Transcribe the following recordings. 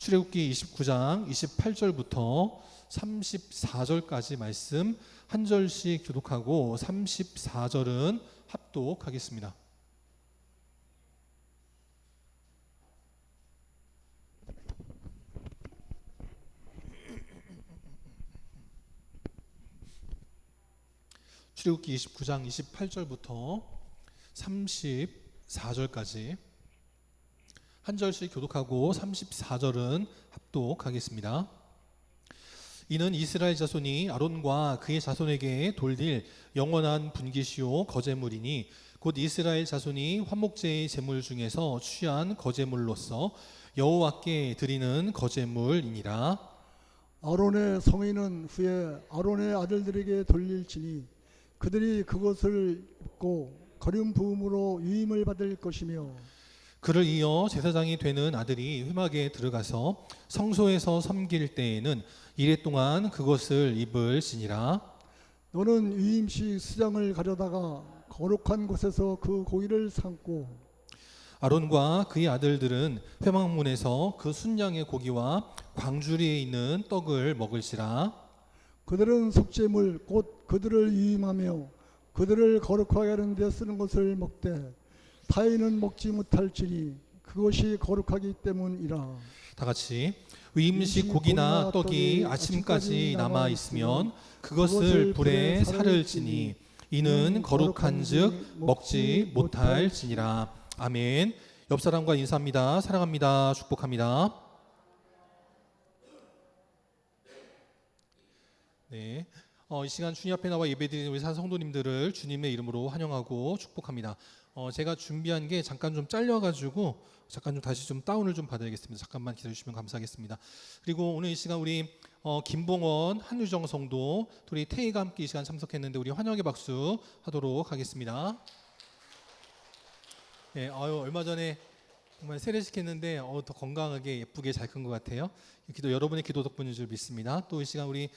출애굽기 29장 28절부터 34절까지 말씀 한 절씩 교독하고 34절은 합독하겠습니다. 출애굽기 29장 28절부터 34절까지 한 절씩 교독하고 34절은 합독하겠습니다. 이는 이스라엘 자손이 아론과 그의 자손에게 돌릴 영원한 분깃이요 거제물이니 곧 이스라엘 자손이 화목제의 제물 중에서 취한 거제물로서 여호와께 드리는 거제물이니라. 아론의 성인은 후에 아론의 아들들에게 돌릴지니 그들이 그것을 입고 거름 부음으로 유임을 받을 것이며 그를 이어 제사장이 되는 아들이 회막에 들어가서 성소에서 섬길 때에는 이레 동안 그것을 입을지니라. 너는 유임식 수장을 가져다가 거룩한 곳에서 그 고기를 삶고 아론과 그의 아들들은 회막문에서 그 순양의 고기와 광주리에 있는 떡을 먹을지라. 그들은 속죄물 곧 그들을 유임하며 그들을 거룩하게 하는 데 쓰는 것을 먹되 타인은 먹지 못할지니 그것이 거룩하기 때문이라. 다 같이 위임식 고기나 떡이 아침까지 남아 있으면 그것을 불에 살을지니 이는 거룩한즉 먹지 못할지니라. 아멘. 옆 사람과 인사합니다. 사랑합니다. 축복합니다. 네. 이 시간 주님 앞에 나와 예배드리는 우리 성도님들을 주님의 이름으로 환영하고 축복합니다. 제가 준비한 게 잠깐 좀 잘려가지고 잠깐 좀 다시 좀 다운을 좀 받아야겠습니다. 잠깐만 기다려주시면 감사하겠습니다. 그리고 오늘 이 시간 우리 김봉원, 한유정 성도, 우리 태희가 함께 이 시간 참석했는데 우리 환영의 박수 하도록 하겠습니다. 네, 얼마 전에 정말 세례시켰는데 더 건강하게 예쁘게 잘 큰 것 같아요. 여러분의 기도 덕분인 줄 믿습니다. 또 이 시간 우리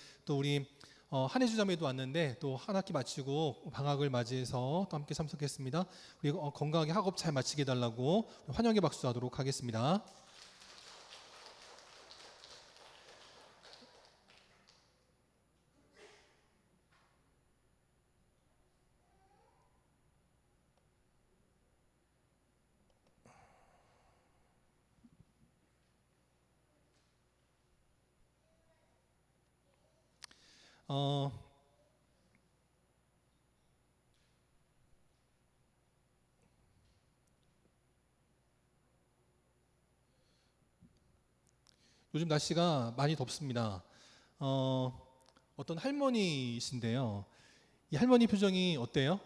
한혜주 자매도 왔는데 또 한 학기 마치고 방학을 맞이해서 또 함께 참석했습니다. 우리 건강하게 학업 잘 마치게 해달라고 환영의 박수 하도록 하겠습니다. 요즘 날씨가 많이 덥습니다. 어떤 할머니이신데요. 이 할머니 표정이 어때요?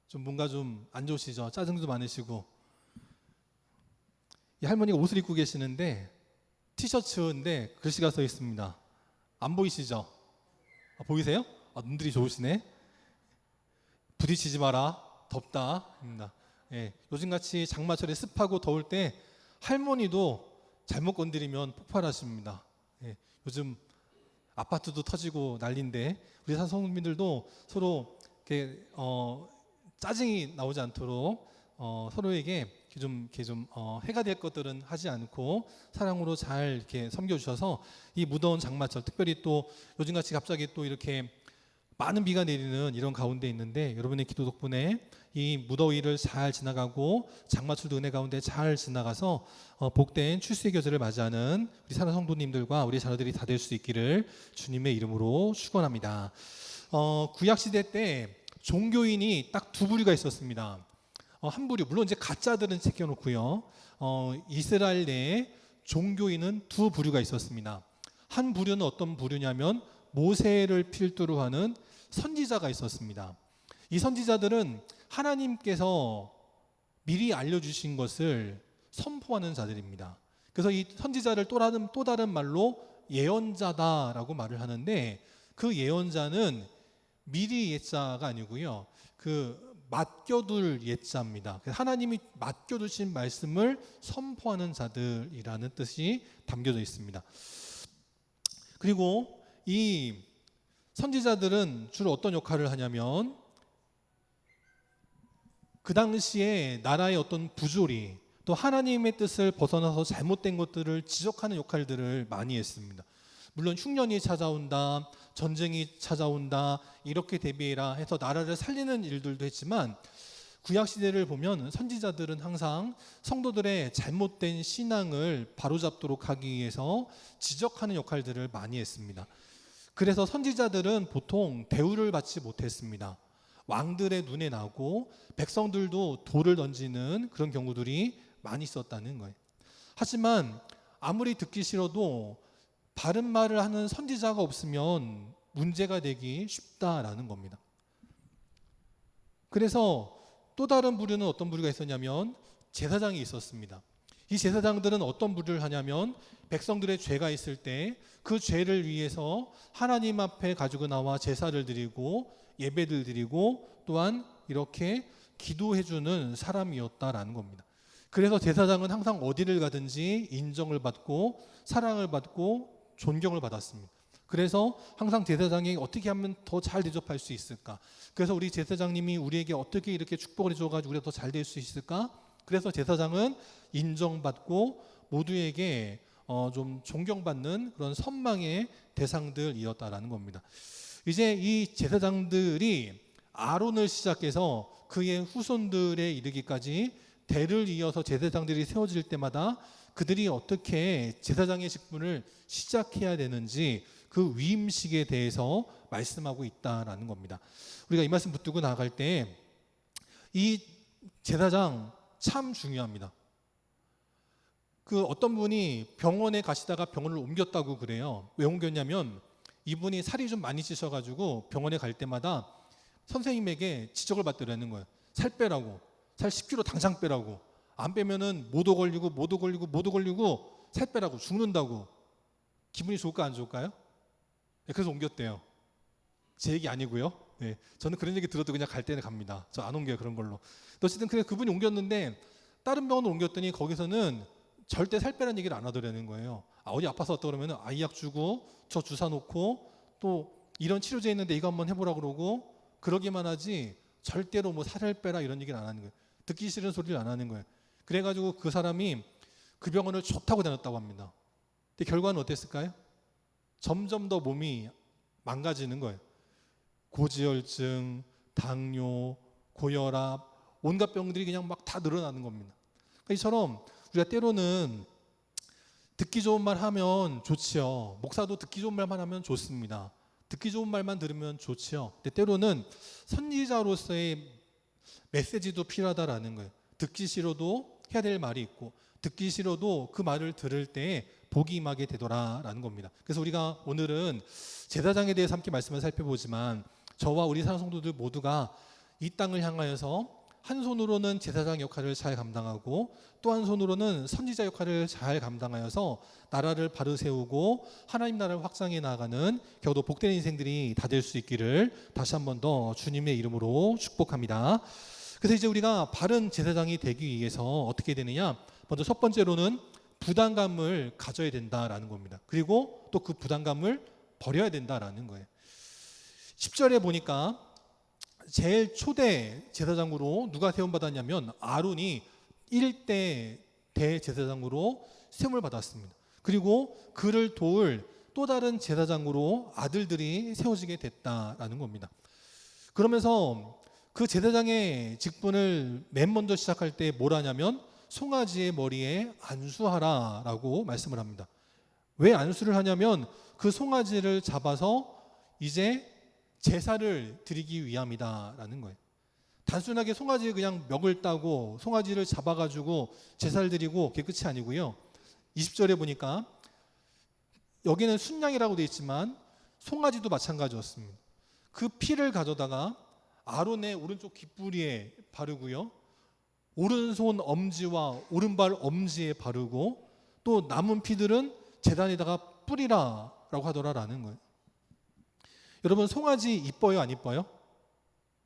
좀 뭔가 좀 안 좋으시죠? 짜증도 많으시고. 이 할머니가 옷을 입고 계시는데 티셔츠인데 글씨가 써 있습니다. 안 보이시죠? 보이세요? 눈들이 좋으시네. 부딪히지 마라. 덥다. 예, 요즘같이 장마철에 습하고 더울 때 할머니도 잘못 건드리면 폭발하십니다. 예, 요즘 아파트도 터지고 난리인데 우리 성도님들도 서로 이렇게 짜증이 나오지 않도록 서로에게 좀 해가 될 것들은 하지 않고 사랑으로 잘 이렇게 섬겨주셔서 이 무더운 장마철, 특별히 또 요즘같이 갑자기 또 이렇게 많은 비가 내리는 이런 가운데 있는데 여러분의 기도 덕분에 이 무더위를 잘 지나가고 장마철도 은혜 가운데 잘 지나가서 복된 출세의 계절을 맞이하는 우리 사랑하는 성도님들과 우리 자녀들이 다 될 수 있기를 주님의 이름으로 축원합니다. 구약시대 때 종교인이 딱 두 부류가 있었습니다. 한 부류, 물론 이제 가짜들은 제껴놓고요. 이스라엘 내에 종교인은 두 부류가 있었습니다. 한 부류는 어떤 부류냐면 모세를 필두로 하는 선지자가 있었습니다. 이 선지자들은 하나님께서 미리 알려주신 것을 선포하는 자들입니다. 그래서 이 선지자를 또 다른 말로 예언자다라고 말을 하는데 그 예언자는 미리 예자가 아니고요. 맡겨둘 예자입니다. 하나님이 맡겨두신 말씀을 선포하는 자들이라는 뜻이 담겨져 있습니다. 그리고 이 선지자들은 주로 어떤 역할을 하냐면 그 당시에 나라의 어떤 부조리 또 하나님의 뜻을 벗어나서 잘못된 것들을 지적하는 역할들을 많이 했습니다. 물론 흉년이 찾아온다, 전쟁이 찾아온다, 이렇게 대비해라 해서 나라를 살리는 일들도 했지만 구약시대를 보면 선지자들은 항상 성도들의 잘못된 신앙을 바로잡도록 하기 위해서 지적하는 역할들을 많이 했습니다. 그래서 선지자들은 보통 대우를 받지 못했습니다. 왕들의 눈에 나고 백성들도 돌을 던지는 그런 경우들이 많이 있었다는 거예요. 하지만 아무리 듣기 싫어도 바른 말을 하는 선지자가 없으면 문제가 되기 쉽다라는 겁니다. 그래서 또 다른 부류는 어떤 부류가 있었냐면 제사장이 있었습니다. 이 제사장들은 어떤 부류를 하냐면 백성들의 죄가 있을 때 그 죄를 위해서 하나님 앞에 가지고 나와 제사를 드리고 예배를 드리고 또한 이렇게 기도해주는 사람이었다라는 겁니다. 그래서 제사장은 항상 어디를 가든지 인정을 받고 사랑을 받고 존경을 받았습니다. 그래서 항상 제사장이 어떻게 하면 더 잘 대접할 수 있을까? 그래서 우리 제사장님이 우리에게 어떻게 이렇게 축복을 해줘가지고 우리가 더 잘 될 수 있을까? 그래서 제사장은 인정받고 모두에게 좀 존경받는 그런 선망의 대상들이었다라는 겁니다. 이제 이 제사장들이 아론을 시작해서 그의 후손들에 이르기까지 대를 이어서 제사장들이 세워질 때마다 그들이 어떻게 제사장의 직분을 시작해야 되는지 그 위임식에 대해서 말씀하고 있다라는 겁니다. 우리가 이 말씀 붙들고 나아갈 때 이 제사장 참 중요합니다. 그 어떤 분이 병원에 가시다가 병원을 옮겼다고 그래요. 왜 옮겼냐면 이분이 살이 좀 많이 찌셔가지고 병원에 갈 때마다 선생님에게 지적을 받더라는 거예요. 살 빼라고, 살 10kg 당장 빼라고, 안 빼면은 모도 걸리고 살 빼라고, 죽는다고. 기분이 좋을까 안 좋을까요? 네, 그래서 옮겼대요. 제 얘기 아니고요. 네, 저는 그런 얘기 들어도 그냥 갈 때는 갑니다. 저 안 옮겨요, 그런 걸로. 어쨌든 그래 그분이 옮겼는데 다른 병원을 옮겼더니 거기서는 절대 살 빼라는 얘기를 안 하더라는 거예요. 어디 아파서 왔다 그러면 이 약 주고 저 주사 놓고 또 이런 치료제 있는데 이거 한번 해보라 그러고 그러기만 하지 절대로 뭐 살을 빼라 이런 얘기를 안 하는 거예요. 듣기 싫은 소리를 안 하는 거예요. 그래가지고 그 사람이 그 병원을 좋다고 다녔다고 합니다. 근데 결과는 어땠을까요? 점점 더 몸이 망가지는 거예요. 고지혈증, 당뇨, 고혈압, 온갖 병들이 그냥 막 다 늘어나는 겁니다. 그러니까 이처럼 우리가 때로는 듣기 좋은 말 하면 좋지요. 목사도 듣기 좋은 말만 하면 좋습니다. 듣기 좋은 말만 들으면 좋지요. 근데 때로는 선지자로서의 메시지도 필요하다라는 거예요. 듣기 싫어도 해야 될 말이 있고 듣기 싫어도 그 말을 들을 때 복이 임하게 되더라라는 겁니다. 그래서 우리가 오늘은 제사장에 대해서 함께 말씀을 살펴보지만 저와 우리 사랑 성도들 모두가 이 땅을 향하여서 한 손으로는 제사장 역할을 잘 감당하고 또 한 손으로는 선지자 역할을 잘 감당하여서 나라를 바로 세우고 하나님 나라를 확장해 나가는 겨우도 복된 인생들이 다 될 수 있기를 다시 한 번 더 주님의 이름으로 축복합니다. 그래서 이제 우리가 바른 제사장이 되기 위해서 어떻게 되느냐? 먼저 첫 번째로는 부담감을 가져야 된다라는 겁니다. 그리고 또 그 부담감을 버려야 된다라는 거예요. 10절에 보니까 제일 초대 제사장으로 누가 세움받았냐면 아론이 1대 대제사장으로 세움을 받았습니다. 그리고 그를 도울 또 다른 제사장으로 아들들이 세워지게 됐다라는 겁니다. 그러면서 그 제사장의 직분을 맨 먼저 시작할 때 뭘 하냐면 송아지의 머리에 안수하라라고 말씀을 합니다. 왜 안수를 하냐면 그 송아지를 잡아서 이제 제사를 드리기 위함이다라는 거예요. 단순하게 송아지 그냥 멱을 따고 송아지를 잡아가지고 제사를 드리고 그게 끝이 아니고요. 20절에 보니까 여기는 순양이라고 되어 있지만 송아지도 마찬가지였습니다. 그 피를 가져다가 아론의 오른쪽 귓부리에 바르고요. 오른손 엄지와 오른발 엄지에 바르고 또 남은 피들은 제단에다가 뿌리라라고 하더라라는 거예요. 여러분 송아지 이뻐요 안 이뻐요?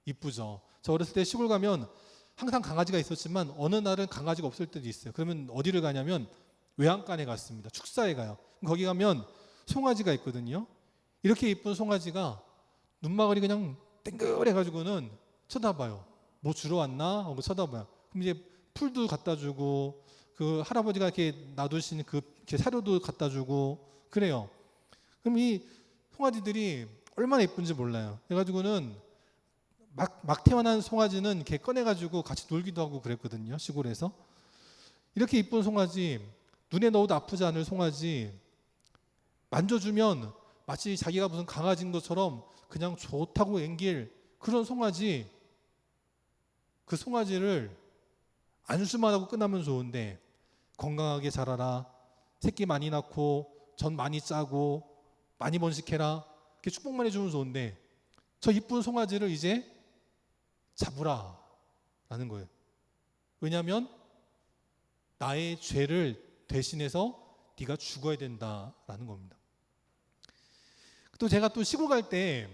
이쁘죠. 저 어렸을 때 시골 가면 항상 강아지가 있었지만 어느 날은 강아지가 없을 때도 있어요. 그러면 어디를 가냐면 외양간에 갔습니다. 축사에 가요. 거기 가면 송아지가 있거든요. 이렇게 이쁜 송아지가 눈망울이 그냥 땡글해가지고는 쳐다봐요. 뭐 주러 왔나 하고 쳐다봐요. 그럼 이제 풀도 갖다 주고 그 할아버지가 이렇게 놔두신 그 이렇게 사료도 갖다 주고 그래요. 그럼 이 송아지들이 얼마나 예쁜지 몰라요. 그래가지고는 막 태어난 송아지는 이렇게 꺼내가지고 같이 놀기도 하고 그랬거든요. 시골에서. 이렇게 이쁜 송아지, 눈에 넣어도 아프지 않을 송아지, 만져주면 마치 자기가 무슨 강아지인 것처럼 그냥 좋다고 앵길 그런 송아지, 그 송아지를 안수만 하고 끝나면 좋은데 건강하게 자라라, 새끼 많이 낳고 전 많이 짜고 많이 번식해라, 이렇게 축복만 해주면 좋은데 저 이쁜 송아지를 이제 잡으라 라는 거예요. 왜냐하면 나의 죄를 대신해서 네가 죽어야 된다라는 겁니다. 또 제가 또 시골 갈 때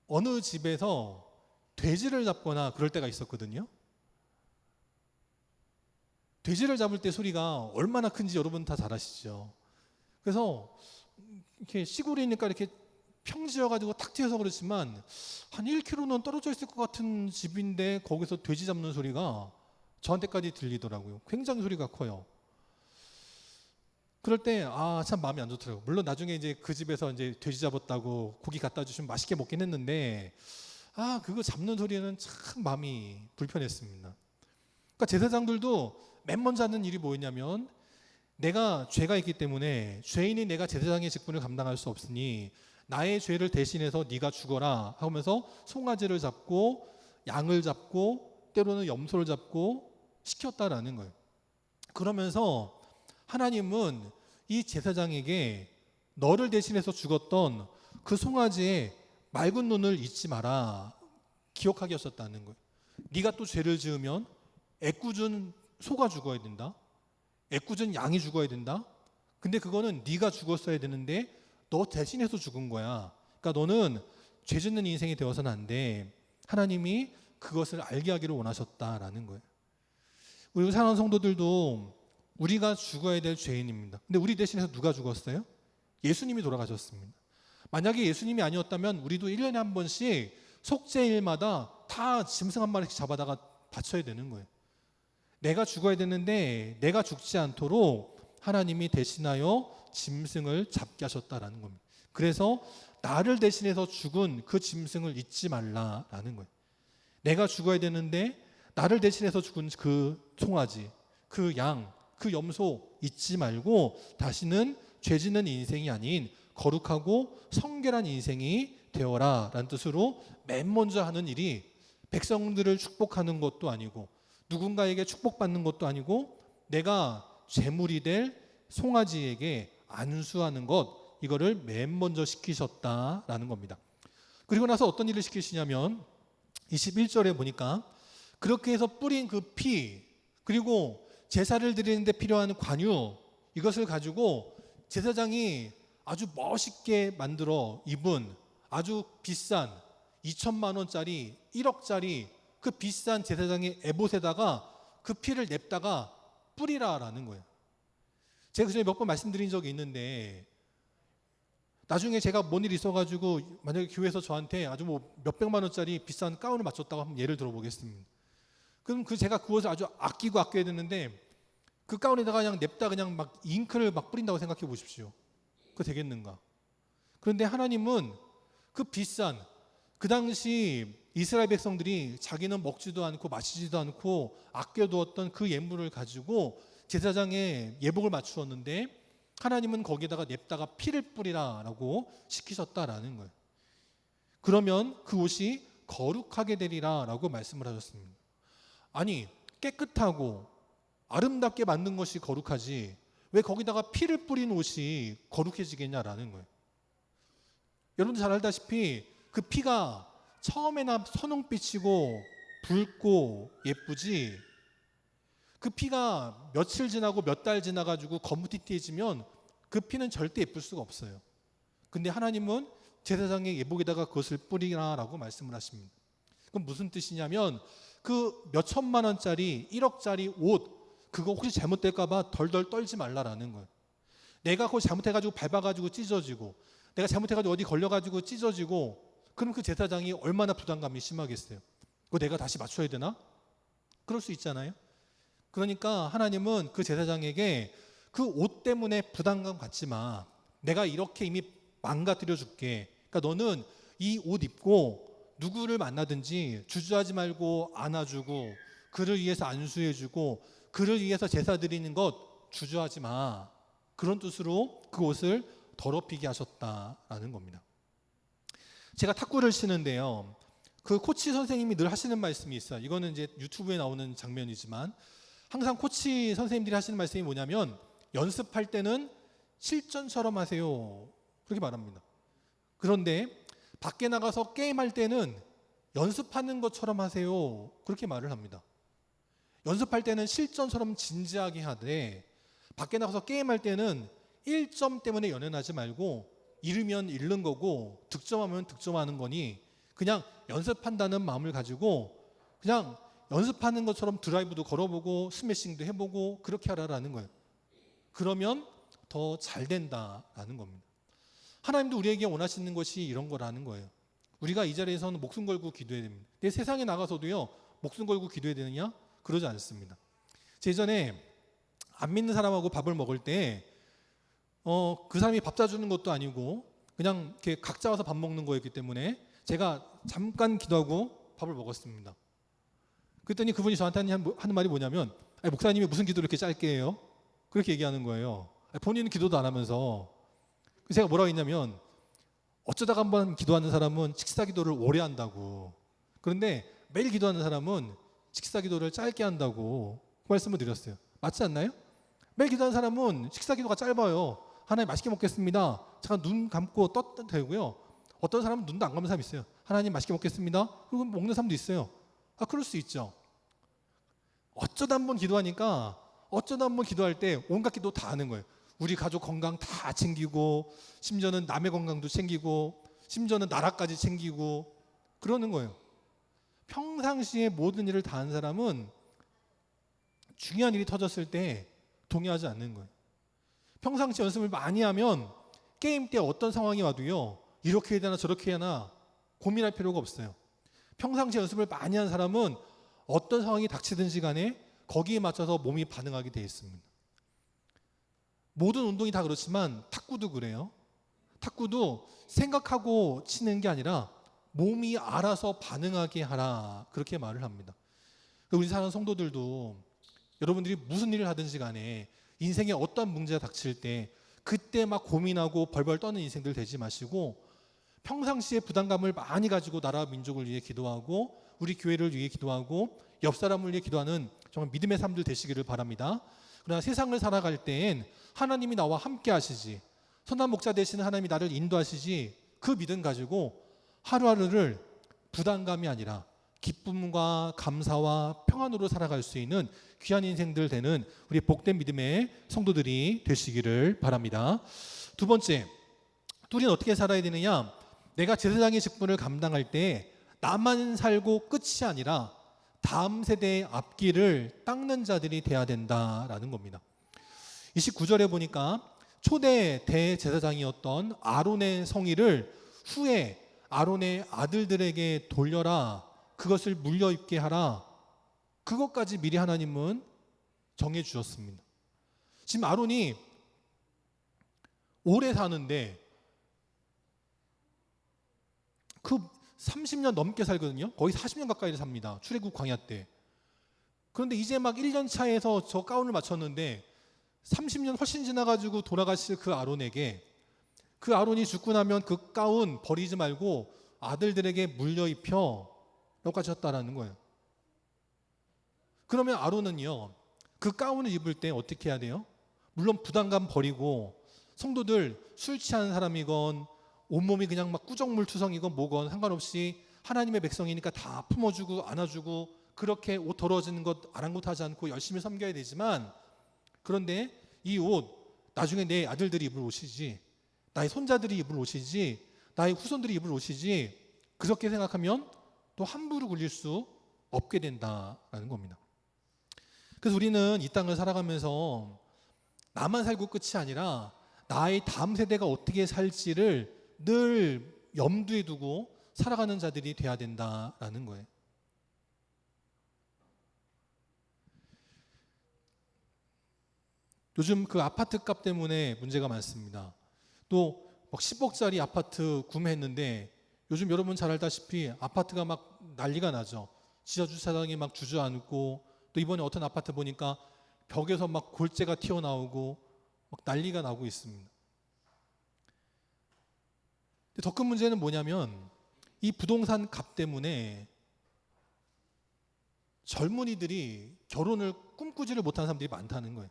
어느 집에서 돼지를 잡거나 그럴 때가 있었거든요. 돼지를 잡을 때 소리가 얼마나 큰지 여러분 다 잘 아시죠. 그래서 이렇게 시골이니까 이렇게 평지여가지고 탁 트여서 그렇지만 한 1km는 떨어져 있을 것 같은 집인데 거기서 돼지 잡는 소리가 저한테까지 들리더라고요. 굉장히 소리가 커요. 그럴 때 참 마음이 안 좋더라고요. 물론 나중에 이제 그 집에서 이제 돼지 잡았다고 고기 갖다 주시면 맛있게 먹긴 했는데 그거 잡는 소리는 참 마음이 불편했습니다. 그러니까 제사장들도 맨 먼저 하는 일이 뭐였냐면 내가 죄가 있기 때문에 죄인이 내가 제사장의 직분을 감당할 수 없으니 나의 죄를 대신해서 네가 죽어라 하면서 송아지를 잡고 양을 잡고 때로는 염소를 잡고 시켰다라는 거예요. 그러면서 하나님은 이 제사장에게 너를 대신해서 죽었던 그 송아지의 맑은 눈을 잊지 마라, 기억하게 하셨다는 거예요. 네가 또 죄를 지으면 애꿎은 소가 죽어야 된다, 애꿎은 양이 죽어야 된다. 근데 그거는 네가 죽었어야 되는데 너 대신해서 죽은 거야. 그러니까 너는 죄 짓는 인생이 되어서는 안 돼. 하나님이 그것을 알게 하기를 원하셨다라는 거예요. 우리 사랑하는 성도들도 우리가 죽어야 될 죄인입니다. 근데 우리 대신해서 누가 죽었어요? 예수님이 돌아가셨습니다. 만약에 예수님이 아니었다면 우리도 1년에 한 번씩 속죄일마다 다 짐승 한 마리씩 잡아다가 바쳐야 되는 거예요. 내가 죽어야 되는데 내가 죽지 않도록 하나님이 대신하여 짐승을 잡게 하셨다라는 겁니다. 그래서 나를 대신해서 죽은 그 짐승을 잊지 말라라는 거예요. 내가 죽어야 되는데 나를 대신해서 죽은 그 송아지, 그 양, 그 염소 잊지 말고 다시는 죄 짓는 인생이 아닌 거룩하고 성결한 인생이 되어라 라는 뜻으로 맨 먼저 하는 일이 백성들을 축복하는 것도 아니고 누군가에게 축복받는 것도 아니고 내가 제물이 될 송아지에게 안수하는 것, 이거를 맨 먼저 시키셨다라는 겁니다. 그리고 나서 어떤 일을 시키시냐면 21절에 보니까 그렇게 해서 뿌린 그 피, 그리고 제사를 드리는데 필요한 관유, 이것을 가지고 제사장이 아주 멋있게 만들어 입은 아주 비싼 2천만 원짜리 1억짜리 그 비싼 제사장의 에봇에다가 그 피를 냅다가 뿌리라라는 거예요. 제가 그전에 몇 번 말씀드린 적이 있는데 나중에 제가 뭔 일 있어가지고 만약에 교회에서 저한테 아주 뭐 몇백만 원짜리 비싼 가운을 맞췄다고 한번 예를 들어보겠습니다. 그럼 제가 그것을 아주 아끼고 아껴야 되는데 그 가운에다가 그냥 냅다 그냥 막 잉크를 막 뿌린다고 생각해 보십시오. 그거 되겠는가? 그런데 하나님은 그 비싼 그 당시 이스라엘 백성들이 자기는 먹지도 않고 마시지도 않고 아껴두었던 그 예물을 가지고 제사장의 예복을 맞추었는데 하나님은 거기에다가 냅다가 피를 뿌리라라고 시키셨다라는 거예요. 그러면 그 옷이 거룩하게 되리라라고 말씀을 하셨습니다. 아니, 깨끗하고 아름답게 만든 것이 거룩하지 왜 거기다가 피를 뿌린 옷이 거룩해지겠냐라는 거예요. 여러분들 잘 알다시피 그 피가 처음에나 선홍빛이고 붉고 예쁘지 그 피가 며칠 지나고 몇 달 지나가지고 거무튀튀해지면 그 피는 절대 예쁠 수가 없어요. 근데 하나님은 제사장의 예복에다가 그것을 뿌리라라고 말씀을 하십니다. 그럼 무슨 뜻이냐면 그 몇 천만 원짜리 1억짜리 옷 그거 혹시 잘못될까봐 덜덜 떨지 말라라는 거예요. 내가 그거 잘못해가지고 밟아가지고 찢어지고 내가 잘못해가지고 어디 걸려가지고 찢어지고 그럼 그 제사장이 얼마나 부담감이 심하겠어요. 그거 내가 다시 맞춰야 되나? 그럴 수 있잖아요. 그러니까 하나님은 그 제사장에게 그 옷 때문에 부담감 갖지 마. 내가 이렇게 이미 망가뜨려 줄게. 그러니까 너는 이 옷 입고 누구를 만나든지 주저하지 말고 안아주고 그를 위해서 안수해주고 그를 위해서 제사 드리는 것 주저하지 마. 그런 뜻으로 그 옷을 더럽히게 하셨다라는 겁니다. 제가 탁구를 치는데요. 그 코치 선생님이 늘 하시는 말씀이 있어요. 이거는 이제 유튜브에 나오는 장면이지만 항상 코치 선생님들이 하시는 말씀이 뭐냐면 연습할 때는 실전처럼 하세요. 그렇게 말합니다. 그런데 밖에 나가서 게임할 때는 연습하는 것처럼 하세요. 그렇게 말을 합니다. 연습할 때는 실전처럼 진지하게 하되 밖에 나가서 게임할 때는 1점 때문에 연연하지 말고 잃으면 잃는 거고 득점하면 득점하는 거니 그냥 연습한다는 마음을 가지고 그냥 연습하는 것처럼 드라이브도 걸어보고 스매싱도 해보고 그렇게 하라라는 거예요. 그러면 더 잘 된다라는 겁니다. 하나님도 우리에게 원하시는 것이 이런 거라는 거예요. 우리가 이 자리에서는 목숨 걸고 기도해야 됩니다. 내 세상에 나가서도요 목숨 걸고 기도해야 되느냐? 그러지 않습니다. 예전에 안 믿는 사람하고 밥을 먹을 때 그 사람이 밥 사주는 것도 아니고 그냥 이렇게 각자 와서 밥 먹는 거였기 때문에 제가 잠깐 기도하고 밥을 먹었습니다. 그랬더니 그분이 저한테 하는 말이 뭐냐면 목사님이 무슨 기도를 이렇게 짧게 해요? 그렇게 얘기하는 거예요. 본인은 기도도 안 하면서. 제가 뭐라고 했냐면 어쩌다가 한번 기도하는 사람은 식사 기도를 오래 한다고. 그런데 매일 기도하는 사람은 식사 기도를 짧게 한다고 그 말씀을 드렸어요. 맞지 않나요? 매일 기도하는 사람은 식사 기도가 짧아요. 하나님 맛있게 먹겠습니다. 잠깐 눈 감고 떴다 되고요. 어떤 사람은 눈도 안 감는 사람이 있어요. 하나님 맛있게 먹겠습니다. 그리고 먹는 사람도 있어요. 그럴 수 있죠. 어쩌다 한번 기도하니까 어쩌다 한번 기도할 때 온갖 기도 다 하는 거예요. 우리 가족 건강 다 챙기고 심지어는 남의 건강도 챙기고 심지어는 나라까지 챙기고 그러는 거예요. 평상시에 모든 일을 다 하는 사람은 중요한 일이 터졌을 때 동의하지 않는 거예요. 평상시 연습을 많이 하면 게임 때 어떤 상황이 와도요 이렇게 해야 되나 저렇게 해야 하나 고민할 필요가 없어요. 평상시 연습을 많이 한 사람은 어떤 상황이 닥치든지 간에 거기에 맞춰서 몸이 반응하게 되어 있습니다. 모든 운동이 다 그렇지만 탁구도 그래요. 탁구도 생각하고 치는 게 아니라 몸이 알아서 반응하게 하라 그렇게 말을 합니다. 우리 사는 성도들도 여러분들이 무슨 일을 하든지 간에 인생에 어떤 문제가 닥칠 때 그때 막 고민하고 벌벌 떠는 인생들 되지 마시고 평상시에 부담감을 많이 가지고 나라 민족을 위해 기도하고 우리 교회를 위해 기도하고 옆 사람을 위해 기도하는 정말 믿음의 삶들 되시기를 바랍니다. 그러나 세상을 살아갈 땐 하나님이 나와 함께 하시지 선한 목자 되시는 하나님이 나를 인도하시지 그 믿음 가지고 하루하루를 부담감이 아니라 기쁨과 감사와 평안으로 살아갈 수 있는 귀한 인생들 되는 우리 복된 믿음의 성도들이 되시기를 바랍니다. 두 번째, 우리는 어떻게 살아야 되느냐? 내가 제사장의 직분을 감당할 때 나만 살고 끝이 아니라 다음 세대의 앞길을 닦는 자들이 돼야 된다라는 겁니다. 29절에 보니까 초대 대제사장이었던 아론의 성의를 후에 아론의 아들들에게 돌려라. 그것을 물려입게 하라. 그것까지 미리 하나님은 정해 주셨습니다. 지금 아론이 오래 사는데 그 30년 넘게 살거든요. 거의 40년 가까이 삽니다. 출애굽 광야 때. 그런데 이제 막 1년 차에서 저 가운을 맞췄는데 30년 훨씬 지나가지고 돌아가실 그 아론에게 그 아론이 죽고 나면 그 가운 버리지 말고 아들들에게 물려 입혀 라고까지 했다라는 거예요. 그러면 아론은요 그 가운을 입을 때 어떻게 해야 돼요? 물론 부담감 버리고 성도들 술 취한 사람이건 온몸이 그냥 막 꾸정물투성이건 뭐건 상관없이 하나님의 백성이니까 다 품어주고 안아주고 그렇게 옷 더러워지는 것 아랑곳하지 않고 열심히 섬겨야 되지만 그런데 이 옷 나중에 내 아들들이 입을 옷이지 나의 손자들이 입을 옷이지 나의 후손들이 입을 옷이지 그렇게 생각하면 또 함부로 굴릴 수 없게 된다라는 겁니다. 그래서 우리는 이 땅을 살아가면서 나만 살고 끝이 아니라 나의 다음 세대가 어떻게 살지를 늘 염두에 두고 살아가는 자들이 돼야 된다라는 거예요. 요즘 그 아파트 값 때문에 문제가 많습니다. 또 막 10억짜리 아파트 구매했는데 요즘 여러분 잘 알다시피 아파트가 막 난리가 나죠. 지하 주차장이 막 주저앉고, 또 이번에 어떤 아파트 보니까 벽에서 막 골재가 튀어나오고 막 난리가 나고 있습니다. 더 큰 문제는 뭐냐면 이 부동산 값 때문에 젊은이들이 결혼을 꿈꾸지를 못하는 사람들이 많다는 거예요.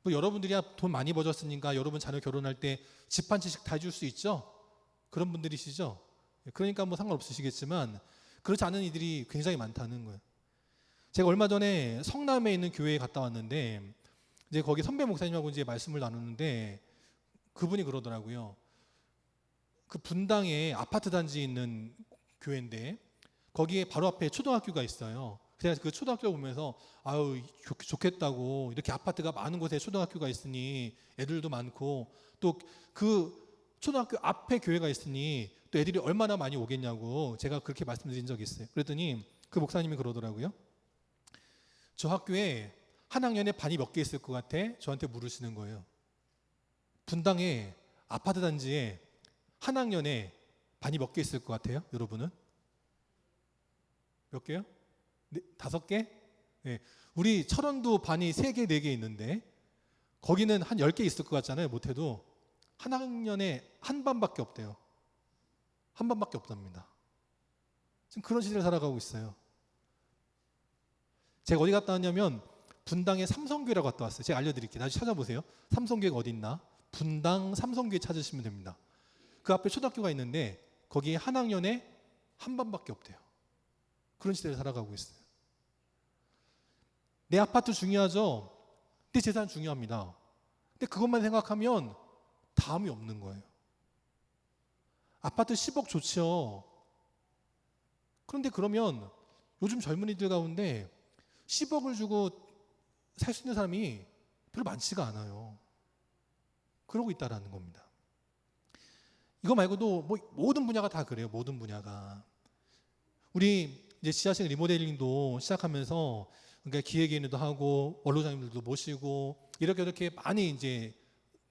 뭐 여러분들이야 돈 많이 버셨으니까 여러분 자녀 결혼할 때 집 한 채씩 다 해줄 수 있죠? 그런 분들이시죠? 그러니까 뭐 상관없으시겠지만 그렇지 않은 이들이 굉장히 많다는 거예요. 제가 얼마 전에 성남에 있는 교회에 갔다 왔는데 이제 거기 선배 목사님하고 이제 말씀을 나누는데 그분이 그러더라고요. 그 분당에 아파트 단지에 있는 교회인데 거기에 바로 앞에 초등학교가 있어요. 그래서 그 초등학교 보면서 아유 좋겠다고, 이렇게 아파트가 많은 곳에 초등학교가 있으니 애들도 많고 또 그 초등학교 앞에 교회가 있으니 또 애들이 얼마나 많이 오겠냐고 제가 그렇게 말씀드린 적이 있어요. 그랬더니 그 목사님이 그러더라고요. 저 학교에 한 학년에 반이 몇 개 있을 것 같아? 저한테 물으시는 거예요. 분당에 아파트 단지에 한 학년에 반이 몇 개 있을 것 같아요? 여러분은? 몇 개요? 네, 5개? 네. 우리 철원도 반이 3개, 4개 있는데 거기는 한 10개 있을 것 같잖아요. 못해도 한 학년에 한 반밖에 없대요. 한 반밖에 없답니다. 지금 그런 시대를 살아가고 있어요. 제가 어디 갔다 왔냐면 분당에 삼성교회라고 갔다 왔어요. 제가 알려드릴게요. 다시 찾아보세요. 삼성교회가 어디 있나? 분당 삼성교회 찾으시면 됩니다. 그 앞에 초등학교가 있는데 거기에 한 학년에 한 반밖에 없대요. 그런 시대를 살아가고 있어요. 내 아파트 중요하죠? 내 재산 중요합니다. 근데 그것만 생각하면 다음이 없는 거예요. 아파트 10억 좋죠. 그런데 그러면 요즘 젊은이들 가운데 10억을 주고 살 수 있는 사람이 별로 많지가 않아요. 그러고 있다라는 겁니다. 이거 말고도 뭐 모든 분야가 다 그래요. 모든 분야가. 우리 이제 지하실 리모델링도 시작하면서 그러니까 기획위원회도 하고 원로장님들도 모시고 이렇게 많이 이제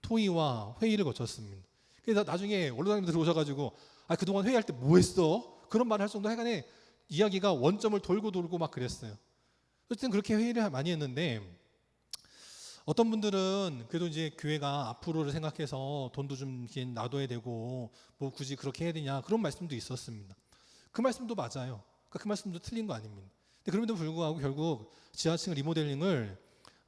토의와 회의를 거쳤습니다. 그래서 나중에 원로장님들 오셔가지고 그동안 회의할 때 뭐 했어? 그런 말을 할 정도 하여간에 이야기가 원점을 돌고 막 그랬어요. 어쨌든 그렇게 회의를 많이 했는데 어떤 분들은 그래도 이제 교회가 앞으로를 생각해서 돈도 좀 놔둬야 되고 뭐 굳이 그렇게 해야 되냐 그런 말씀도 있었습니다. 그 말씀도 맞아요. 그 말씀도 틀린 거 아닙니다. 근데 그럼에도 불구하고 결국 지하층 리모델링을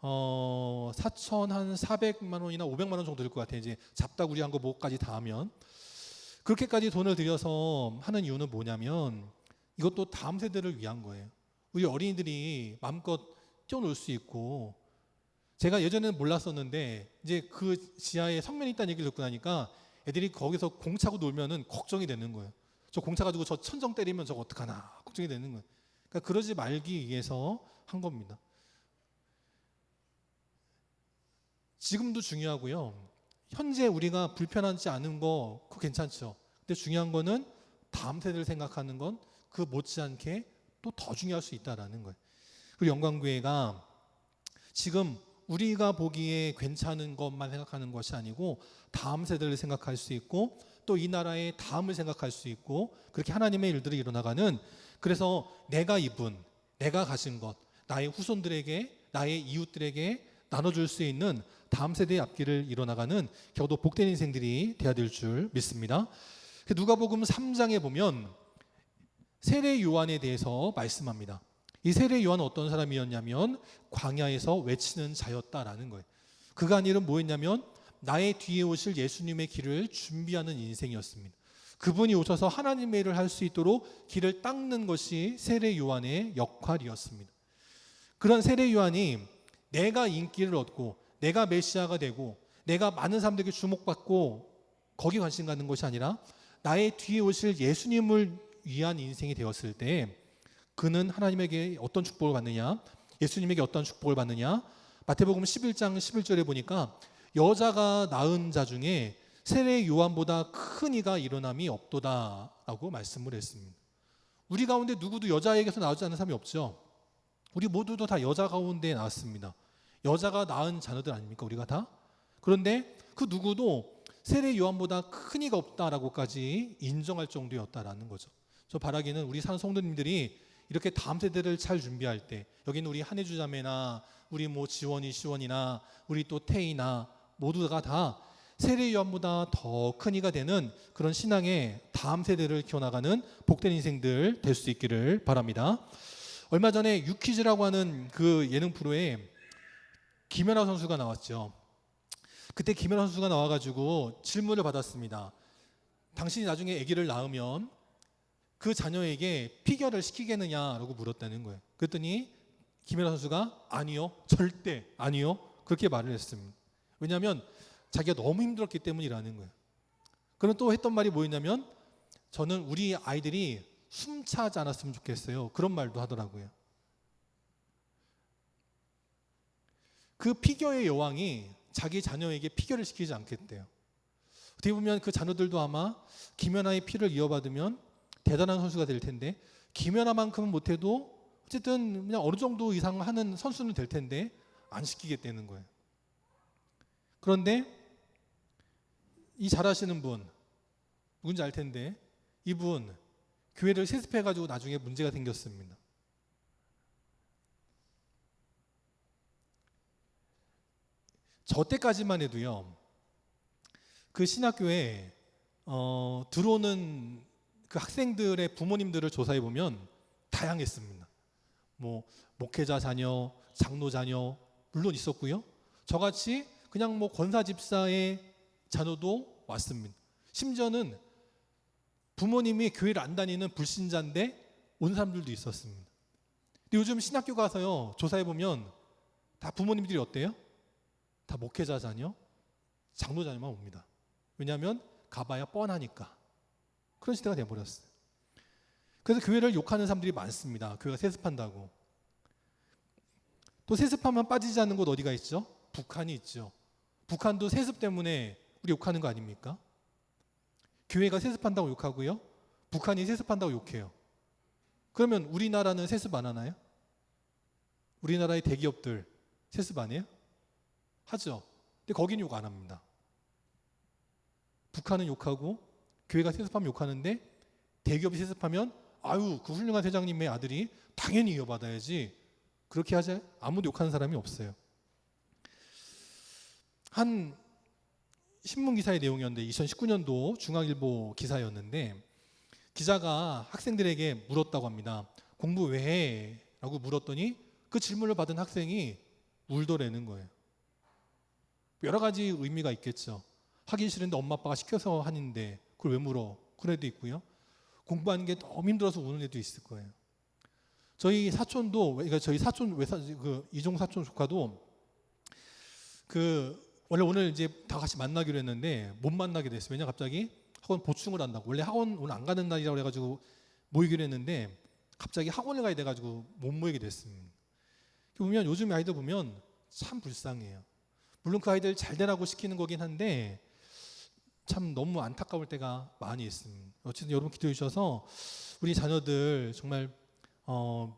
4,400만 원이나 500만 원 정도 들 것 같아요. 이제 잡다구리한 거 뭐까지 다 하면. 그렇게까지 돈을 들여서 하는 이유는 뭐냐면 이것도 다음 세대를 위한 거예요. 우리 어린이들이 마음껏 뛰어놀 수 있고, 제가 예전에는 몰랐었는데 이제 그 지하에 성면이 있다는 얘기를 듣고 나니까 애들이 거기서 공 차고 놀면은 걱정이 되는 거예요. 저 공 차가지고 저 천정 때리면 저거 어떡하나 걱정이 되는 거예요. 그러니까 그러지 말기 위해서 한 겁니다. 지금도 중요하고요. 현재 우리가 불편하지 않은 거 그거 괜찮죠. 근데 중요한 거는 다음 세대를 생각하는 건 그 못지않게 또 더 중요할 수 있다라는 거예요. 그리고 영광교회가 지금 우리가 보기에 괜찮은 것만 생각하는 것이 아니고 다음 세대를 생각할 수 있고 또 이 나라의 다음을 생각할 수 있고 그렇게 하나님의 일들이 일어나가는, 그래서 내가 입은, 내가 가진 것, 나의 후손들에게, 나의 이웃들에게 나눠줄 수 있는 다음 세대의 앞길을 이뤄나가는 겨우도 복된 인생들이 되어야 될 줄 믿습니다. 누가복음 3장에 보면 세례 요한에 대해서 말씀합니다. 이 세례 요한은 어떤 사람이었냐면 광야에서 외치는 자였다라는 거예요. 그가 한 일은 뭐였냐면 나의 뒤에 오실 예수님의 길을 준비하는 인생이었습니다. 그분이 오셔서 하나님의 일을 할 수 있도록 길을 닦는 것이 세례 요한의 역할이었습니다. 그런 세례 요한이 내가 인기를 얻고 내가 메시아가 되고 내가 많은 사람들에게 주목받고 거기 관심 갖는 것이 아니라 나의 뒤에 오실 예수님을 위한 인생이 되었을 때 그는 하나님에게 어떤 축복을 받느냐, 예수님에게 어떤 축복을 받느냐. 마태복음 11장 11절에 보니까 여자가 낳은 자 중에 세례 요한보다 큰 이가 일어남이 없도다라고 말씀을 했습니다. 우리 가운데 누구도 여자에게서 나오지 않는 사람이 없죠. 우리 모두도 다 여자 가운데 나왔습니다. 여자가 낳은 자녀들 아닙니까? 우리가 다. 그런데 그 누구도 세례 요한보다 큰 이가 없다라고까지 인정할 정도였다라는 거죠. 저 바라기는 우리 산 성도님들이 이렇게 다음 세대를 잘 준비할 때, 여기는 우리 한혜주 자매나 우리 뭐 지원이 시원이나 우리 또 태희나 모두가 다 세례 요한보다 더 큰 이가 되는 그런 신앙의 다음 세대를 키워나가는 복된 인생들 될 수 있기를 바랍니다. 얼마 전에 유퀴즈라고 하는 그 예능 프로에 김연아 선수가 나왔죠. 그때 김연아 선수가 나와가지고 질문을 받았습니다. 당신이 나중에 아기를 낳으면 그 자녀에게 피겨를 시키겠느냐라고 물었다는 거예요. 그랬더니 김연아 선수가 아니요, 절대 아니요, 그렇게 말을 했습니다. 왜냐하면 자기가 너무 힘들었기 때문이라는 거예요. 그럼 또 했던 말이 뭐였냐면, 저는 우리 아이들이 숨차지 않았으면 좋겠어요. 그런 말도 하더라고요. 그 피겨의 여왕이 자기 자녀에게 피겨를 시키지 않겠대요. 어떻게 보면 그 자녀들도 아마 김연아의 피를 이어받으면 대단한 선수가 될 텐데, 김연아만큼은 못해도 어쨌든 그냥 어느 정도 이상 하는 선수는 될 텐데 안 시키겠다는 거예요. 그런데 이 잘하시는 분 누군지 알 텐데, 이분 교회를 세습해가지고 나중에 문제가 생겼습니다. 저 때까지만 해도요, 그 신학교에 들어오는 그 학생들의 부모님들을 조사해 보면 다양했습니다. 뭐 목회자 자녀, 장로 자녀 물론 있었고요. 저같이 그냥 뭐 권사 집사의 자녀도 왔습니다. 심지어는 부모님이 교회를 안 다니는 불신자인데 온 사람들도 있었습니다. 근데 요즘 신학교 가서요, 조사해 보면 다 부모님들이 어때요? 다 목회자 자녀, 장로 자녀만 옵니다. 왜냐하면 가봐야 뻔하니까. 그런 시대가 돼버렸어요. 그래서 교회를 욕하는 사람들이 많습니다. 교회가 세습한다고. 또 세습하면 빠지지 않는 곳 어디가 있죠? 북한이 있죠. 북한도 세습 때문에 우리 욕하는 거 아닙니까? 교회가 세습한다고 욕하고요, 북한이 세습한다고 욕해요. 그러면 우리나라는 세습 안 하나요? 우리나라의 대기업들 세습 안 해요? 하죠. 근데 거기는 욕 안 합니다. 북한은 욕하고 교회가 세습하면 욕하는데, 대기업이 세습하면 아유, 그 훌륭한 회장님의 아들이 당연히 이어받아야지, 그렇게 하지 아무도 욕하는 사람이 없어요. 한 신문 기사의 내용이었는데, 2019년도 중앙일보 기사였는데, 기자가 학생들에게 물었다고 합니다. 공부 왜 해? 라고 물었더니 그 질문을 받은 학생이 울더라는 거예요. 여러 가지 의미가 있겠죠. 하기 싫은데 엄마 아빠가 시켜서 하는데 그걸 왜 물어? 그런 애도 있고요. 공부하는 게 너무 힘들어서 우는 애도 있을 거예요. 저희 사촌도, 그러니까 저희 사촌 그 이종 사촌 조카도 원래 오늘 이제 다 같이 만나기로 했는데 못 만나게 됐어요. 왜냐, 갑자기 학원 보충을 한다고. 원래 학원 오늘 안 가는 날이라고 해가지고 모이기로 했는데 갑자기 학원을 가야 돼가지고 못 모이게 됐습니다. 보면 요즘 아이들 보면 참 불쌍해요. 물론 그 아이들 잘 되라고 시키는 거긴 한데 참 너무 안타까울 때가 많이 있습니다. 어쨌든 여러분 기도해 주셔서 우리 자녀들 정말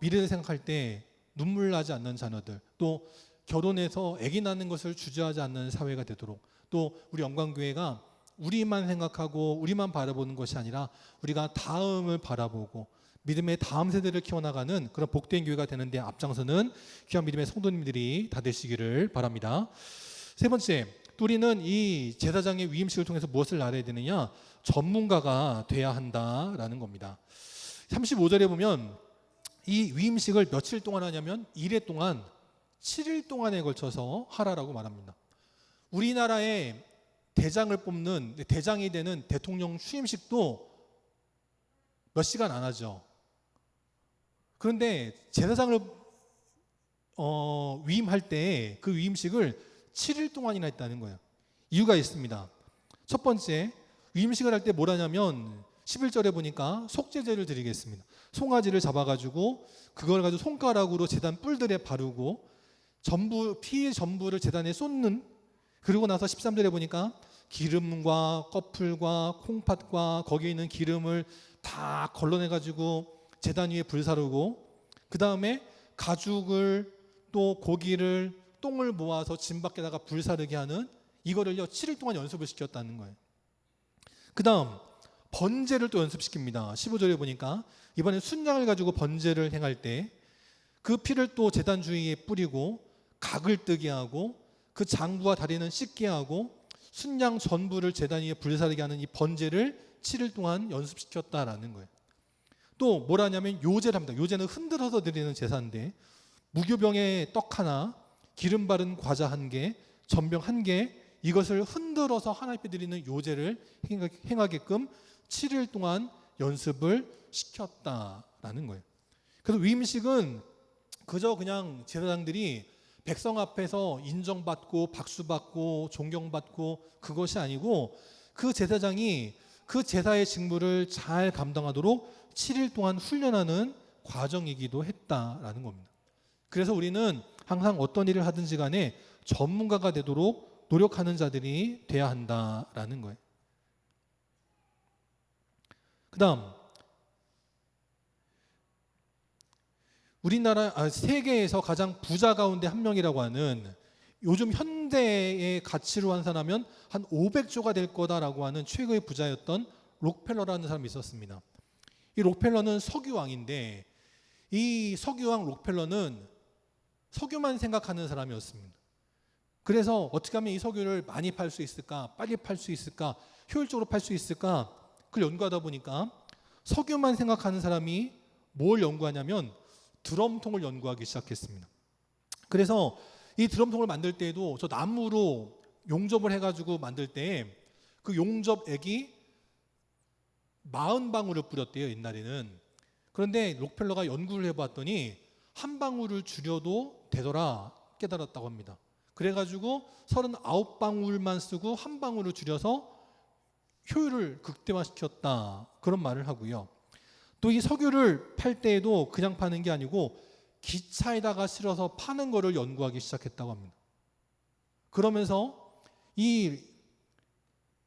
미래를 생각할 때 눈물 나지 않는 자녀들, 또 결혼해서 아기 낳는 것을 주저하지 않는 사회가 되도록, 또 우리 영광교회가 우리만 생각하고 우리만 바라보는 것이 아니라 우리가 다음을 바라보고 믿음의 다음 세대를 키워나가는 그런 복된 교회가 되는 데 앞장서는 귀한 믿음의 성도님들이 다 되시기를 바랍니다. 세 번째, 또 우리는 이 제사장의 위임식을 통해서 무엇을 알아야 되느냐? 전문가가 돼야 한다라는 겁니다. 35절에 보면 이 위임식을 며칠 동안 하냐면 1회 동안 7일 동안에 걸쳐서 하라라고 말합니다. 우리나라의 대장을 뽑는, 대장이 되는 대통령 취임식도 몇 시간 안 하죠. 그런데 제사장을 위임할 때 그 위임식을 7일 동안이나 했다는 거예요. 이유가 있습니다. 첫 번째, 위임식을 할 때 뭘 하냐면 11절에 보니까 속죄제를 드리겠습니다. 송아지를 잡아가지고 그걸 가지고 손가락으로 제단 뿔들에 바르고 피 전부를 제단에 쏟는, 그리고 나서 13절에 보니까 기름과 꺼풀과 콩팥과 거기에 있는 기름을 다 걸러내가지고 제단 위에 불 사르고, 그 다음에 가죽을 또 고기를 똥을 모아서 진 밖에다가 불사르게 하는 이거를요 7일 동안 연습을 시켰다는 거예요. 그 다음 번제를 또 연습시킵니다. 15절에 보니까 이번에 순양을 가지고 번제를 행할 때 그 피를 또 제단 주위에 뿌리고 각을 뜨게 하고 그 장부와 다리는 씻게 하고 순양 전부를 제단 위에 불사르게 하는 이 번제를 7일 동안 연습시켰다라는 거예요. 또 뭐라냐면 요제를 합니다. 요제는 흔들어서 드리는 제사인데 무교병에 떡 하나, 기름 바른 과자 한 개, 전병 한 개, 이것을 흔들어서 하나님께 드리는 요제를 행하게끔 7일 동안 연습을 시켰다라는 거예요. 그래서 위임식은 그저 그냥 제사장들이 백성 앞에서 인정받고 박수받고 존경받고 그것이 아니고 그 제사장이 그 제사의 직무를 잘 감당하도록 7일 동안 훈련하는 과정이기도 했다라는 겁니다. 그래서 우리는 항상 어떤 일을 하든지 간에 전문가가 되도록 노력하는 자들이 돼야 한다라는 거예요. 그 다음 세계에서 가장 부자 가운데 한 명이라고 하는 요즘 현대의 가치로 환산하면 한 500조가 될 거다라고 하는 최고의 부자였던 록펠러라는 사람이 있었습니다. 이 록펠러는 석유왕인데 이 석유왕 록펠러는 석유만 생각하는 사람이었습니다. 그래서 어떻게 하면 이 석유를 많이 팔 수 있을까, 빨리 팔 수 있을까, 효율적으로 팔 수 있을까, 그걸 연구하다 보니까 석유만 생각하는 사람이 뭘 연구하냐면 드럼통을 연구하기 시작했습니다. 그래서 이 드럼통을 만들 때에도 저 나무로 용접을 해가지고 만들 때 그 용접액이 40방울을 뿌렸대요, 옛날에는. 그런데 록펠러가 연구를 해봤더니 한 방울을 줄여도 되더라 깨달았다고 합니다. 그래가지고 39방울만 쓰고 한 방울을 줄여서 효율을 극대화시켰다, 그런 말을 하고요. 또 이 석유를 팔 때에도 그냥 파는 게 아니고 기차에다가 실어서 파는 거를 연구하기 시작했다고 합니다. 그러면서 이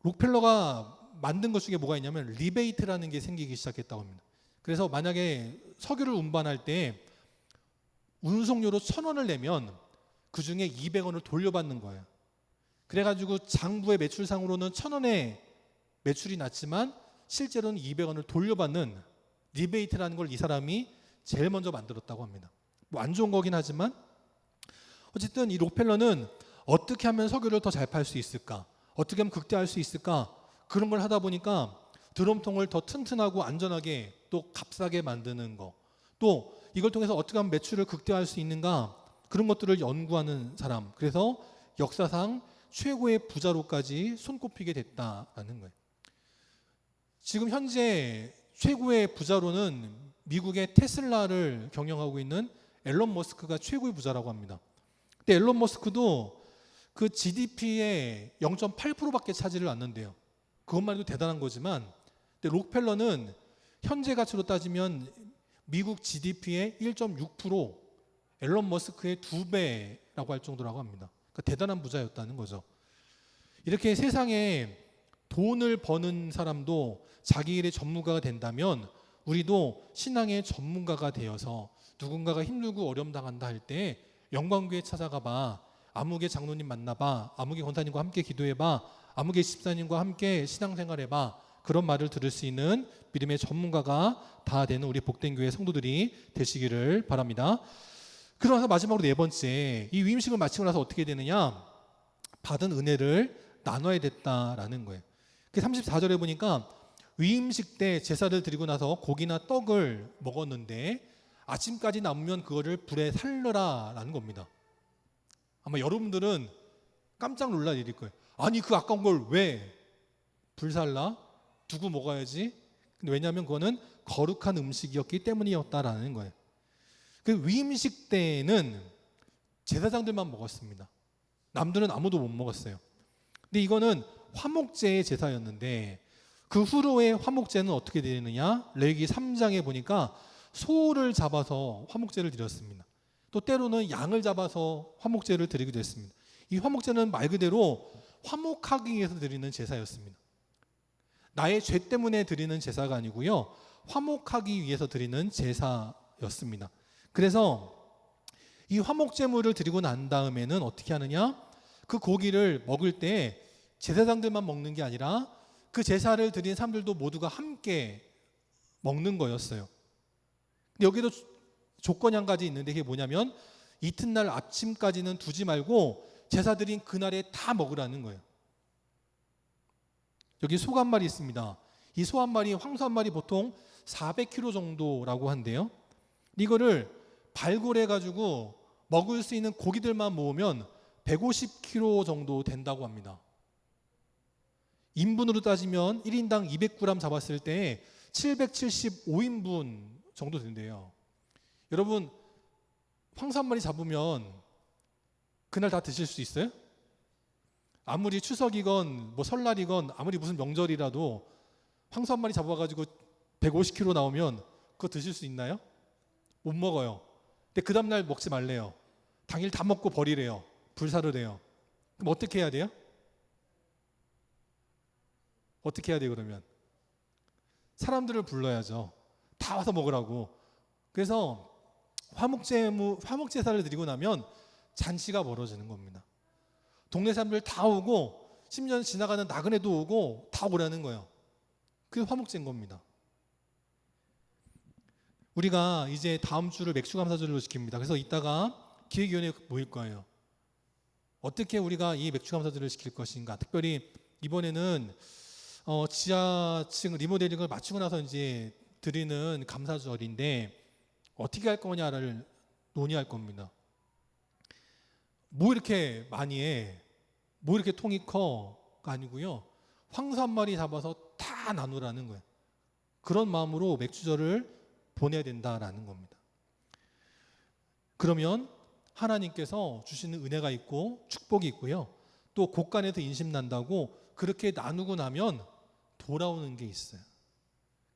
록펠러가 만든 것 중에 뭐가 있냐면 리베이트라는 게 생기기 시작했다고 합니다. 그래서 만약에 석유를 운반할 때 운송료로 1,000원을 내면 그 중에 200원을 돌려받는 거예요. 그래가지고 장부의 매출상으로는 1,000원의 매출이 났지만 실제로는 200원을 돌려받는 리베이트라는 걸 이 사람이 제일 먼저 만들었다고 합니다. 뭐 안 좋은 거긴 하지만 어쨌든 이 록펠러는 어떻게 하면 석유를 더 잘 팔 수 있을까, 어떻게 하면 극대화할 수 있을까, 그런 걸 하다 보니까 드럼통을 더 튼튼하고 안전하게 또 값싸게 만드는 거, 또 이걸 통해서 어떻게 하면 매출을 극대화할 수 있는가, 그런 것들을 연구하는 사람, 그래서 역사상 최고의 부자로까지 손꼽히게 됐다라는 거예요. 지금 현재 최고의 부자로는 미국의 테슬라를 경영하고 있는 앨런 머스크가 최고의 부자라고 합니다. 근데 앨런 머스크도 그 GDP의 0.8%밖에 차지를 않는데요. 그것만 해도 대단한 거지만, 근데 록펠러는 현재 가치로 따지면 미국 GDP의 1.6%, 앨런 머스크의 2배라고 할 정도라고 합니다. 그러니까 대단한 부자였다는 거죠. 이렇게 세상에 돈을 버는 사람도 자기 일의 전문가가 된다면 우리도 신앙의 전문가가 되어서 누군가가 힘들고 어려움 당한다 할 때 영광교회 찾아가 봐, 아무개 장로님 만나봐, 아무개 권사님과 함께 기도해봐, 아무개 집사님과 함께 신앙생활해봐, 그런 말을 들을 수 있는 믿음의 전문가가 다 되는 우리 복된 교회 성도들이 되시기를 바랍니다. 그러면서 마지막으로 네 번째, 이 위임식을 마치고 나서 어떻게 되느냐, 받은 은혜를 나눠야 됐다라는 거예요. 34절에 보니까 위임식 때 제사를 드리고 나서 고기나 떡을 먹었는데 아침까지 남으면 그거를 불에 살려라 라는 겁니다. 아마 여러분들은 깜짝 놀랄 일일 거예요. 아니 그 아까운 걸 왜 불살라? 두고 먹어야지. 근데 왜냐하면 그거는 거룩한 음식이었기 때문이었다라는 거예요. 그 위임식 때는 제사장들만 먹었습니다. 남들은 아무도 못 먹었어요. 근데 이거는 화목제의 제사였는데 그 후로의 화목제는 어떻게 되느냐? 레위기 3장에 보니까 소를 잡아서 화목제를 드렸습니다. 또 때로는 양을 잡아서 화목제를 드리기도 했습니다. 이 화목제는 말 그대로 화목하기 위해서 드리는 제사였습니다. 나의 죄 때문에 드리는 제사가 아니고요, 화목하기 위해서 드리는 제사였습니다. 그래서 이 화목제물을 드리고 난 다음에는 어떻게 하느냐? 그 고기를 먹을 때 제사장들만 먹는 게 아니라 그 제사를 드린 사람들도 모두가 함께 먹는 거였어요. 근데 여기도 조건이 한 가지 있는데, 그게 뭐냐면 이튿날 아침까지는 두지 말고 제사 드린 그날에 다 먹으라는 거예요. 여기 소 한 마리 있습니다. 이 소 한 마리, 황소 한 마리 보통 400kg 정도라고 한대요. 이거를 발굴해 가지고 먹을 수 있는 고기들만 모으면 150kg 정도 된다고 합니다. 인분으로 따지면 1인당 200g 잡았을 때 775인분 정도 된대요. 여러분, 황소 한 마리 잡으면 그날 다 드실 수 있어요? 아무리 추석이건 뭐 설날이건 아무리 무슨 명절이라도 황소 한 마리 잡아가지고 150kg 나오면 그거 드실 수 있나요? 못 먹어요. 근데 그 다음날 먹지 말래요. 당일 다 먹고 버리래요. 불사르래요. 그럼 어떻게 해야 돼요? 어떻게 해야 돼요 그러면? 사람들을 불러야죠. 다 와서 먹으라고. 그래서 화목제사를 드리고 나면 잔치가 벌어지는 겁니다. 동네 사람들 다 오고 심지어 지나가는 나그네도 오고 다 오라는 거예요. 그게 화목제인 겁니다. 우리가 이제 다음 주를 맥주감사절로 지킵니다. 그래서 이따가 기획위원회 모일 거예요. 어떻게 우리가 이 맥주감사절을 지킬 것인가. 특별히 이번에는 지하층 리모델링을 마치고 나서 이제 드리는 감사절인데 어떻게 할 거냐를 논의할 겁니다. 뭐 이렇게 많이 해? 뭐 이렇게 통이 커가 아니고요. 황소 한 마리 잡아서 다 나누라는 거예요. 그런 마음으로 맥주절을 보내야 된다라는 겁니다. 그러면 하나님께서 주시는 은혜가 있고 축복이 있고요. 또 곳간에서 인심난다고 그렇게 나누고 나면 돌아오는 게 있어요.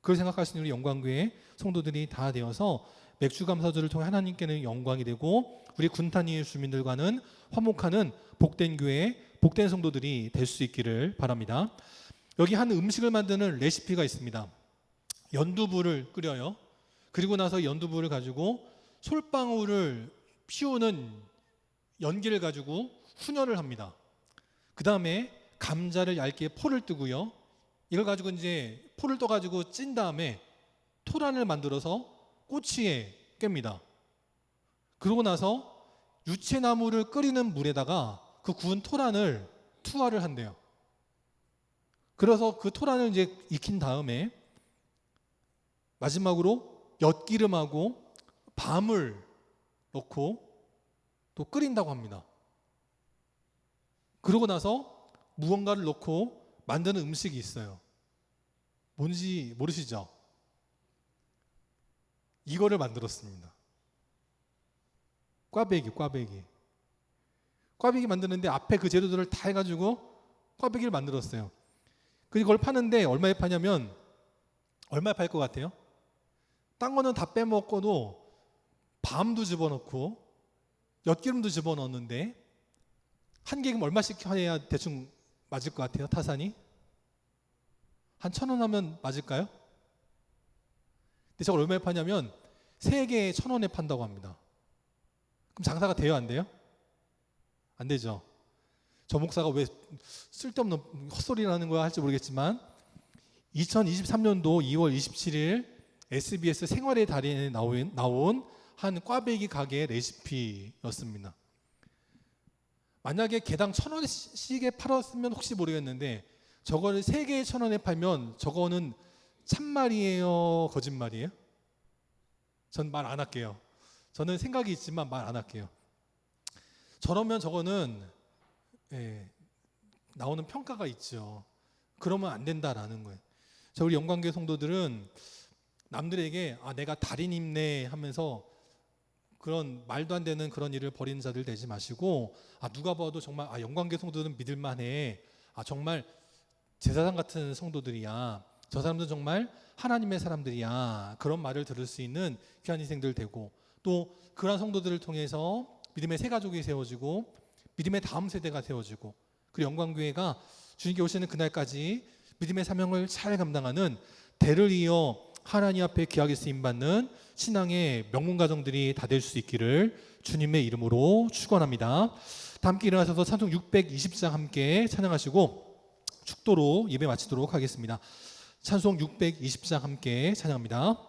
그걸 생각하시는 우리 영광교회 성도들이 다 되어서 맥주감사절을 통해 하나님께는 영광이 되고 우리 군탄위의 주민들과는 화목하는 복된 교회, 복된 성도들이 될 수 있기를 바랍니다. 여기 한 음식을 만드는 레시피가 있습니다. 연두부를 끓여요. 그리고 나서 연두부를 가지고 솔방울을 피우는 연기를 가지고 훈연을 합니다. 그 다음에 감자를 얇게 포를 뜨고요. 이걸 가지고 이제 포를 떠가지고 찐 다음에 토란을 만들어서 꼬치에 깹니다. 그러고 나서 유채나무를 끓이는 물에다가 그 구운 토란을 투하를 한대요. 그래서 그 토란을 이제 익힌 다음에 마지막으로 엿기름하고 밤을 넣고 또 끓인다고 합니다. 그러고 나서 무언가를 넣고 만드는 음식이 있어요. 뭔지 모르시죠? 이거를 만들었습니다. 꽈배기 만드는데 앞에 그 재료들을 다 해가지고 꽈배기를 만들었어요. 그걸 파는데 얼마에 파냐면 얼마에 팔 것 같아요? 딴 거는 다 빼먹고도 밤도 집어넣고 엿기름도 집어넣었는데 한 개금 얼마씩 해야 대충 맞을 것 같아요? 타산이? 한 1,000원 하면 맞을까요? 근데 저걸 얼마에 파냐면 3개에 1,000원에 판다고 합니다. 그럼 장사가 돼요? 안 돼요? 안 되죠. 저 목사가 왜 쓸데없는 헛소리를 하는 거야 할지 모르겠지만 2023년도 2월 27일 SBS 생활의 달인에 나온 한 꽈배기 가게 레시피였습니다. 만약에 개당 1,000원씩에 팔았으면 혹시 모르겠는데 저거를 3개에 1,000원에 팔면 저거는 참말이에요? 거짓말이에요? 전 말 안 할게요. 저는 생각이 있지만 말 안 할게요. 저러면 저거는 나오는 평가가 있죠. 그러면 안 된다라는 거예요. 저 우리 영광교회 성도들은 남들에게 내가 달인이네 하면서 그런 말도 안 되는 그런 일을 벌이는 자들 되지 마시고 누가 봐도 정말 영광교회 성도들은 믿을만해. 정말 제사장 같은 성도들이야. 저 사람들은 정말 하나님의 사람들이야. 그런 말을 들을 수 있는 귀한 인생들 되고 또 그러한 성도들을 통해서 믿음의 새 가족이 세워지고 믿음의 다음 세대가 세워지고 그리고 영광교회가 주님께 오시는 그날까지 믿음의 사명을 잘 감당하는 대를 이어 하나님 앞에 귀하게 쓰임받는 신앙의 명문 가정들이 다 될 수 있기를 주님의 이름으로 축원합니다. 다 함께 일어나셔서 찬송 620장 함께 찬양하시고 축도로 예배 마치도록 하겠습니다. 찬송 620장 함께 찬양합니다.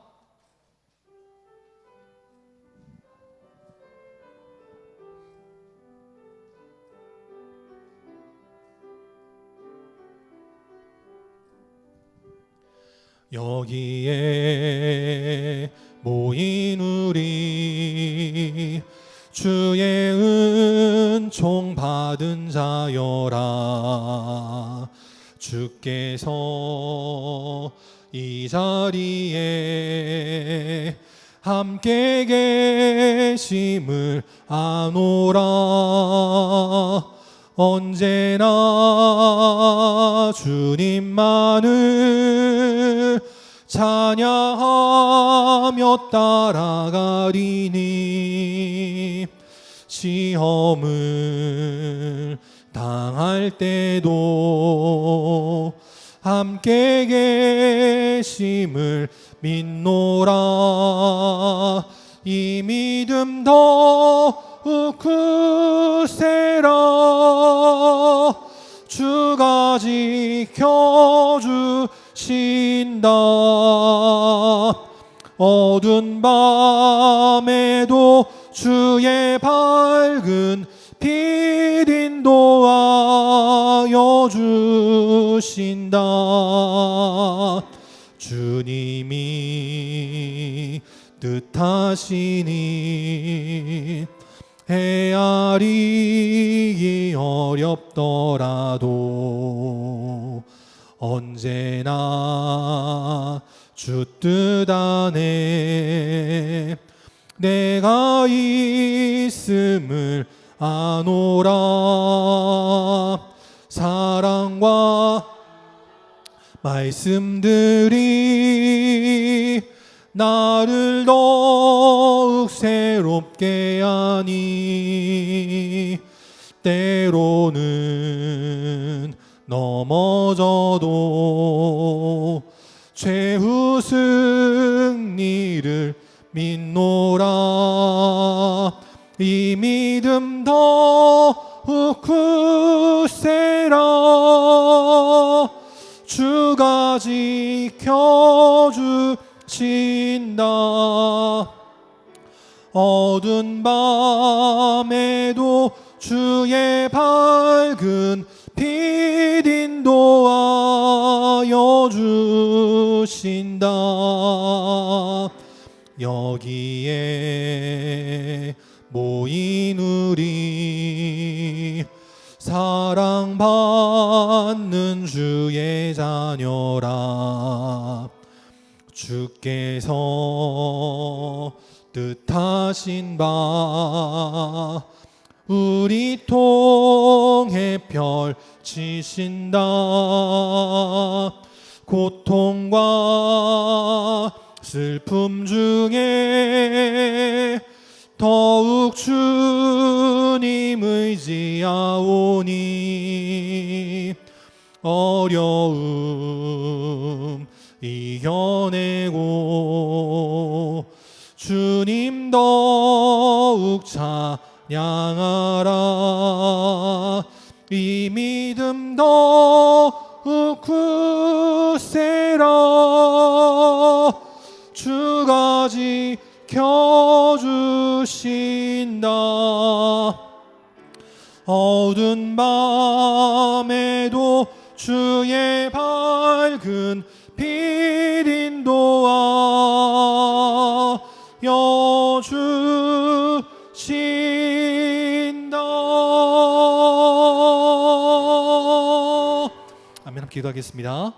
여기에 모인 우리 주의 은총 받은 자여라. 주께서 이 자리에 함께 계심을 아노라. 언제나 주님만을 찬양하며 따라가리니 시험을 당할 때도 함께 계심을 믿노라. 이 믿음 더욱 굳세라. 주가 지켜주신다. 어두운 밤에도 주의 밝은 빛 인도하여 주신다. 주님이 뜻하시니 헤아리기 어렵더라도 언제나 주 뜻 안에 내가 있음을 아노라. 사랑과 말씀들이 나를 더욱 새롭게 하니 때로는 넘어져도 최후 승리를 믿노라. 이 믿음 더욱 굳세라. 주가 지켜주신다. 어두운 밤에도 주의 밝은 빛 인도하여 주신다. 여기에 모인 우리 사랑받는 주의 자녀라. 주께서 뜻하신 바 우리 통해 펼치신다. 고통과 슬픔 중에 더욱 주님 의지하오니 어려움 이겨내고 주님 더욱 찬양하라. 이 믿음 더욱 굳세라. 주가 지켜주신다. 어두운 밤에도 주의 밝은 빛 인도하여 주신다. 아멘. 함께 기도하겠습니다.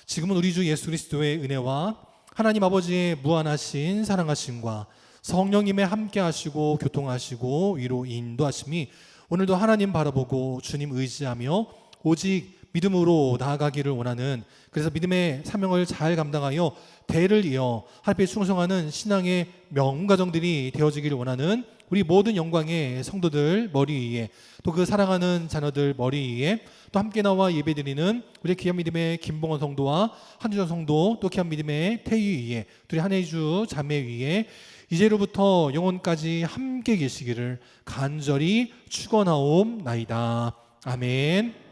지금은 우리 주 예수 그리스도의 은혜와 하나님 아버지의 무한하신 사랑하심과 성령님의 함께하시고 교통하시고 위로 인도하심이 오늘도 하나님 바라보고 주님 의지하며 오직 믿음으로 나아가기를 원하는, 그래서 믿음의 사명을 잘 감당하여 대를 이어 하나님께 충성하는 신앙의 명가정들이 되어지기를 원하는 우리 모든 영광의 성도들 머리 위에, 또 그 사랑하는 자녀들 머리 위에, 또 함께 나와 예배드리는 우리 귀한 믿음의 김봉원 성도와 한주정 성도, 또 귀한 믿음의 태희 위에, 또 우리 한혜주 자매 위에 이제로부터 영원까지 함께 계시기를 간절히 축원하옵나이다. 아멘.